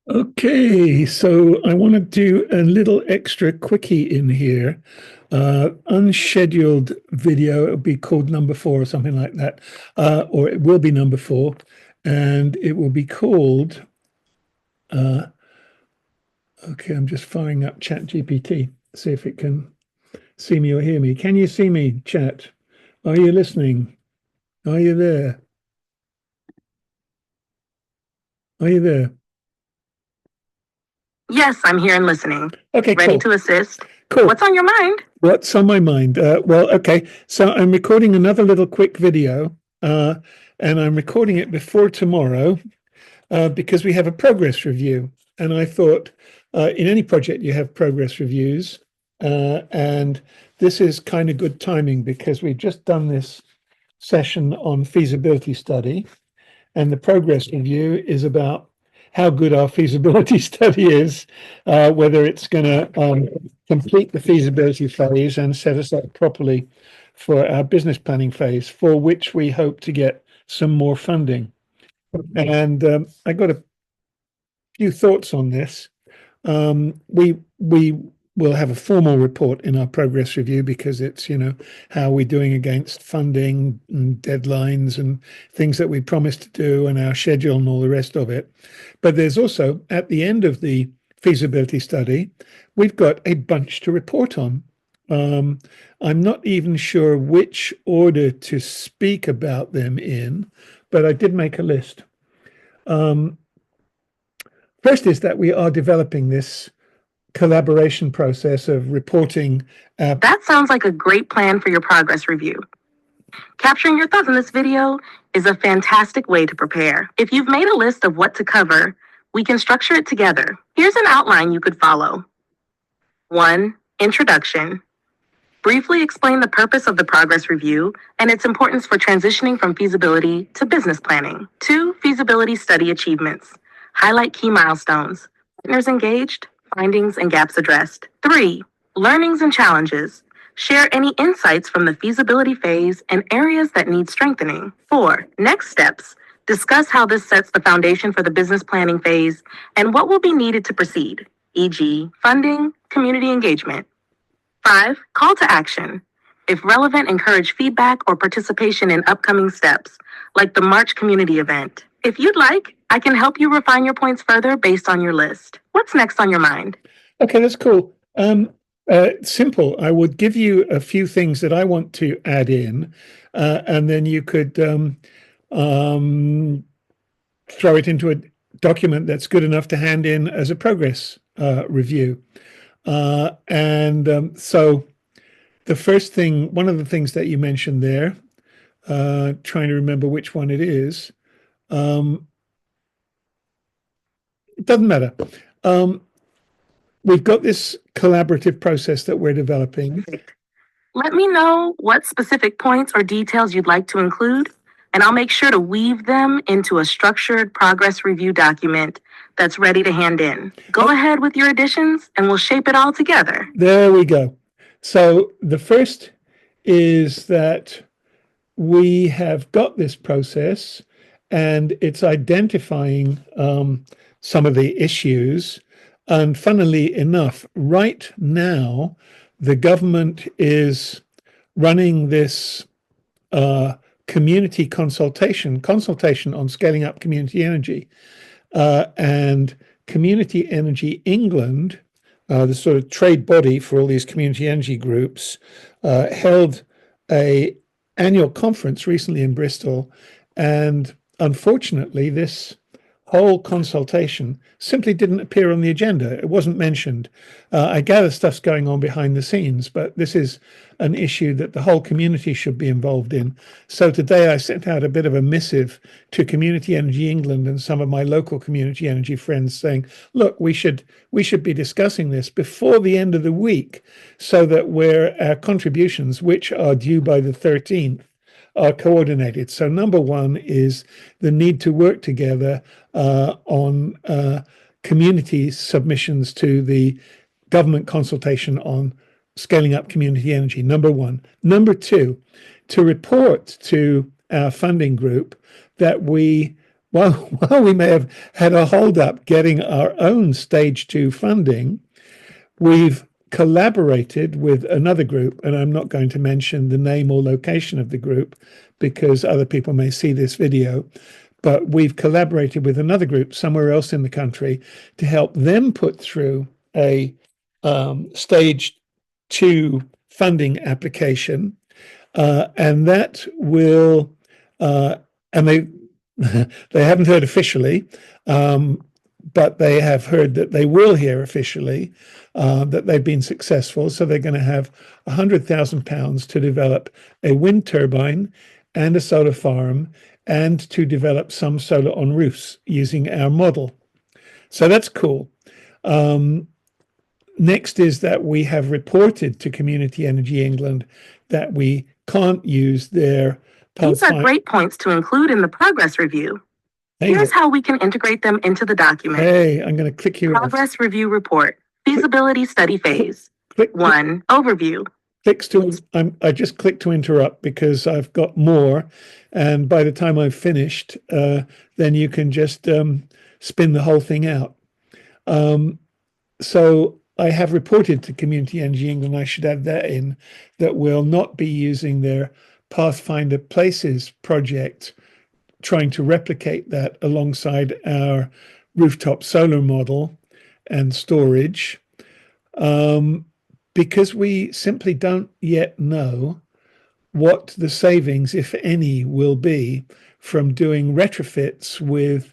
Okay, so I want to do a little extra quickie in here. Unscheduled video, it'll be called number 4 or something like that. Or it will be number 4, and it will be called, okay, I'm just firing up ChatGPT, see if it can see me or hear me. Can you see me, chat? Are you listening? Are you there? Are you there? Yes, I'm here and listening. Okay, Ready cool. to assist? Cool. What's on your mind? What's on my mind? Well, okay. So I'm recording another little quick video, and I'm recording it before tomorrow because we have a progress review. And I thought in any project you have progress reviews, and this is kind of good timing because we've just done this session on feasibility study, and the progress review is about how good our feasibility study is, whether it's going to complete the feasibility phase and set us up properly for our business planning phase, for which we hope to get some more funding. And I got a few thoughts on this. We will have a formal report in our progress review because it's, how we're doing against funding and deadlines and things that we promised to do and our schedule and all the rest of it. But there's also, at the end of the feasibility study, we've got a bunch to report on. I'm not even sure which order to speak about them in, but I did make a list. First is that we are developing this collaboration process of reporting. That sounds like a great plan for your progress review. Capturing your thoughts in this video is a fantastic way to prepare. If you've made a list of what to cover, we can structure it together. Here's an outline you could follow. 1. Introduction. Briefly explain the purpose of the progress review and its importance for transitioning from feasibility to business planning. 2. Feasibility study achievements. Highlight key milestones, partners engaged, findings and gaps addressed. 3. Learnings and challenges. Share any insights from the feasibility phase and areas that need strengthening. 4. Next steps. Discuss how this sets the foundation for the business planning phase and what will be needed to proceed, e.g., funding, community engagement. 5. Call to action. If relevant, encourage feedback or participation in upcoming steps, like the March community event. If you'd like, I can help you refine your points further based on your list. What's next on your mind? Okay, that's cool. Simple. I would give you a few things that I want to add in, and then you could throw it into a document that's good enough to hand in as a progress review. So the first thing, one of the things that you mentioned there, trying to remember which one it is, it doesn't matter. We've got this collaborative process that we're developing. Let me know what specific points or details you'd like to include, and I'll make sure to weave them into a structured progress review document that's ready to hand in. Go ahead with your additions and we'll shape it all together. There we go. So the first is that we have got this process and it's identifying some of the issues. And funnily enough, right now, the government is running this community consultation on scaling up community energy. And Community Energy England, the sort of trade body for all these community energy groups, held a annual conference recently in Bristol. And unfortunately, this whole consultation simply didn't appear on the agenda. It wasn't mentioned. I gather stuff's going on behind the scenes, but this is an issue that the whole community should be involved in. So today I sent out a bit of a missive to Community Energy England and some of my local community energy friends saying, look, we should be discussing this before the end of the week so that our contributions, which are due by the 13th, are coordinated. So number one is the need to work together on community submissions to the government consultation on scaling up community energy, number one. Number two, to report to our funding group that we while we may have had a hold up getting our own stage 2 funding, we've collaborated with another group, and I'm not going to mention the name or location of the group because other people may see this video, but we've collaborated with another group somewhere else in the country to help them put through a stage 2 funding application, and that will, and they they haven't heard officially, but they have heard that they will hear officially that they've been successful. So they're going to have £100,000 to develop a wind turbine and a solar farm, and to develop some solar on roofs using our model. So that's cool. Next is that we have reported to Community Energy England that we can't use their These are great points to include in the progress review. Here's how we can integrate them into the document. Hey, I'm going to click here. Progress review report, feasibility study phase. Click 1, overview. I just clicked to interrupt because I've got more, and by the time I've finished, then you can just spin the whole thing out. So I have reported to Community Energy England, I should add that in, that we'll not be using their Pathfinder Places project, trying to replicate that alongside our rooftop solar model and storage, because we simply don't yet know what the savings, if any, will be from doing retrofits with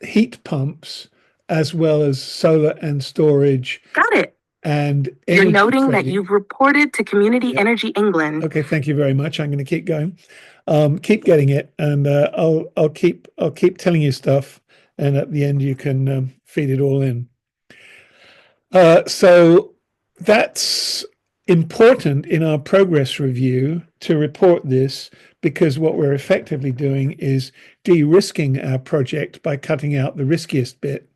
heat pumps as well as solar and storage. Got it. And you're noting that you've reported to Community Energy England. Okay, thank you very much. I'm going to keep going. Keep getting it, and I'll keep telling you stuff, and at the end you can feed it all in. So that's important in our progress review to report this, because what we're effectively doing is de-risking our project by cutting out the riskiest bit.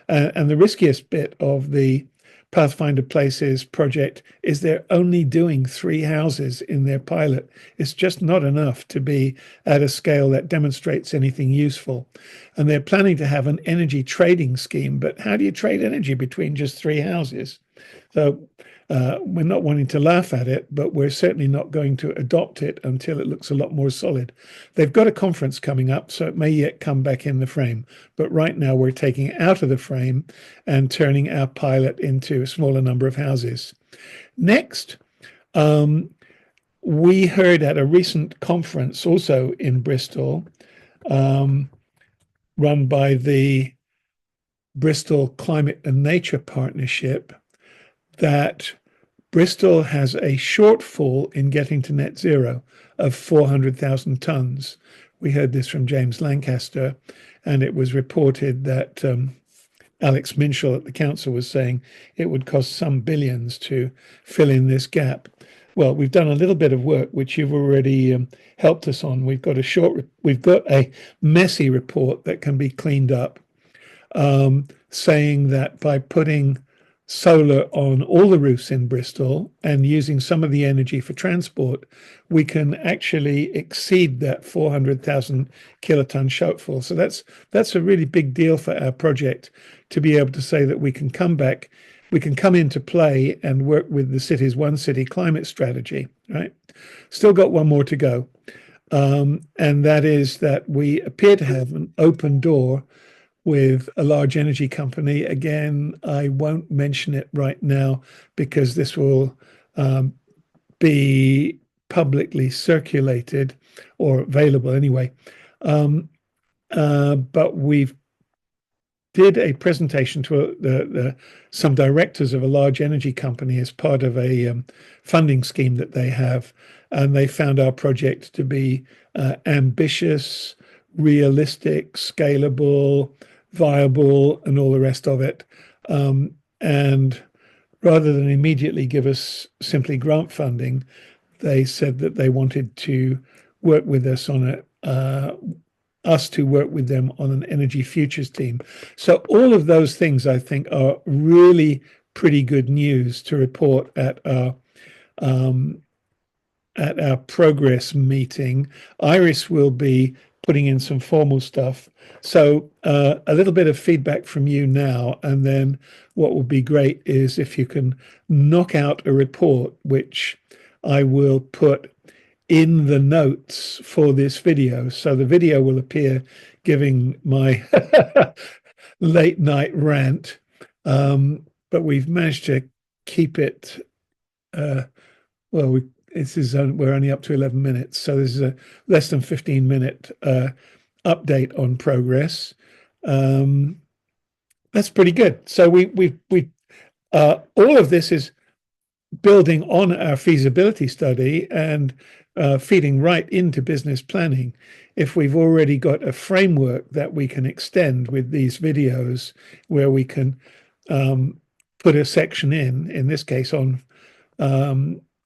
And the riskiest bit of the Pathfinder Places project is they're only doing 3 houses in their pilot. It's just not enough to be at a scale that demonstrates anything useful. And they're planning to have an energy trading scheme, but how do you trade energy between just 3 houses? So we're not wanting to laugh at it, but we're certainly not going to adopt it until it looks a lot more solid. They've got a conference coming up, so it may yet come back in the frame. But right now we're taking it out of the frame and turning our pilot into a smaller number of houses. Next, we heard at a recent conference also in Bristol, run by the Bristol Climate and Nature Partnership, that Bristol has a shortfall in getting to net zero of 400,000 tons. We heard this from James Lancaster, and it was reported that Alex Minshall at the council was saying it would cost some billions to fill in this gap. Well, we've done a little bit of work, which you've already helped us on. We've got a messy report that can be cleaned up, saying that by putting solar on all the roofs in Bristol and using some of the energy for transport, we can actually exceed that 400,000 kiloton shortfall. So that's a really big deal for our project, to be able to say that we can come into play and work with the city's One City climate strategy, right? Still got one more to go. And that is that we appear to have an open door with a large energy company. Again, I won't mention it right now because this will be publicly circulated or available anyway. But we've did a presentation to some directors of a large energy company as part of a funding scheme that they have, and they found our project to be ambitious, realistic, scalable, viable, and all the rest of it. And rather than immediately give us simply grant funding, they said that they wanted to work with us on to work with them on an energy futures team. So all of those things, I think, are really pretty good news to report at our progress meeting. Iris will be putting in some formal stuff. So a little bit of feedback from you now, and then what would be great is if you can knock out a report, which I will put in the notes for this video. So the video will appear giving my late night rant, but we've managed to keep it. We're only up to 11 minutes, so this is a less than 15-minute update on progress. That's pretty good. So we all of this is building on our feasibility study and feeding right into business planning. If we've already got a framework that we can extend with these videos, where we can put a section in this case on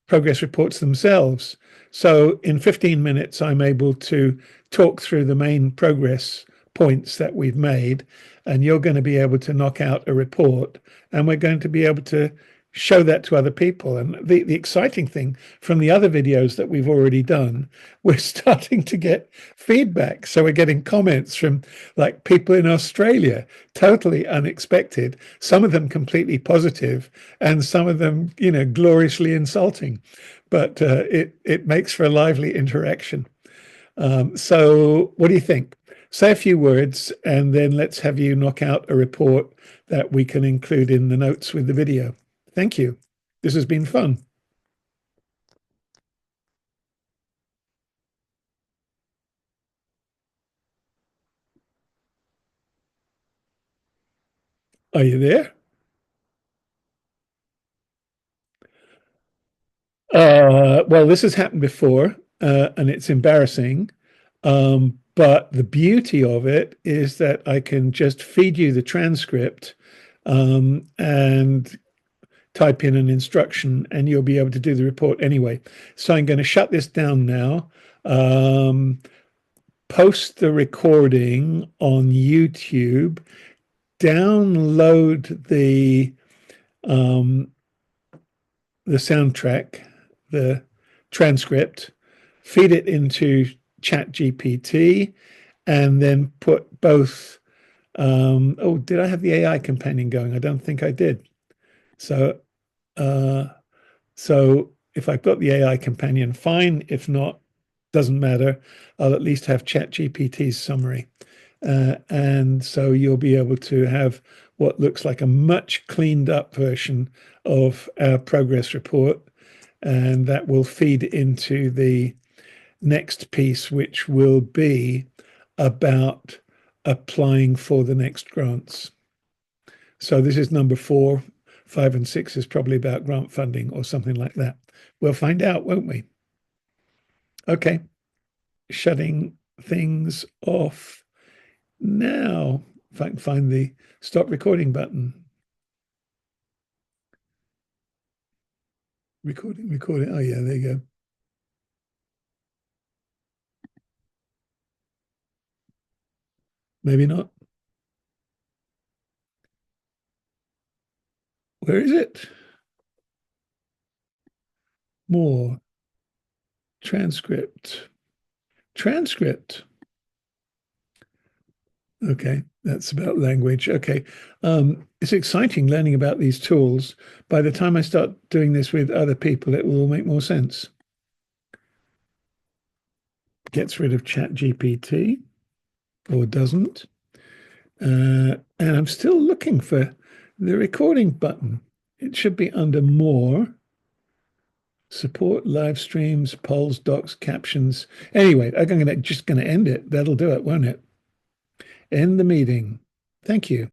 progress reports themselves. So in 15 minutes, I'm able to talk through the main progress points that we've made, and you're going to be able to knock out a report, and we're going to be able to show that to other people. And the exciting thing from the other videos that we've already done, we're starting to get feedback. So we're getting comments from like people in Australia, totally unexpected, some of them completely positive, and some of them, gloriously insulting. But it makes for a lively interaction. So what do you think? Say a few words, and then let's have you knock out a report that we can include in the notes with the video. Thank you. This has been fun. Are you there? Well, this has happened before, and it's embarrassing. But the beauty of it is that I can just feed you the transcript and type in an instruction, and you'll be able to do the report anyway. So I'm going to shut this down now, post the recording on YouTube, download the soundtrack, the transcript, feed it into ChatGPT, and then put both. Did I have the AI companion going? I don't think I did. So if I've got the AI companion, fine. If not, doesn't matter. I'll at least have ChatGPT's summary. And so you'll be able to have what looks like a much cleaned up version of our progress report. And that will feed into the next piece, which will be about applying for the next grants. So this is number 4. 5 and 6 is probably about grant funding or something like that. We'll find out, won't we? Okay, shutting things off now. If I can find the stop recording button. Recording. Oh yeah, there you go. Maybe not. Where is it? More. Transcript. Okay, that's about language. Okay. It's exciting learning about these tools. By the time I start doing this with other people, it will all make more sense. Gets rid of ChatGPT, or doesn't. And I'm still looking for the recording button. It should be under More. Support live streams, polls, docs, captions. Anyway, I'm just going to end it. That'll do it, won't it? End the meeting. Thank you.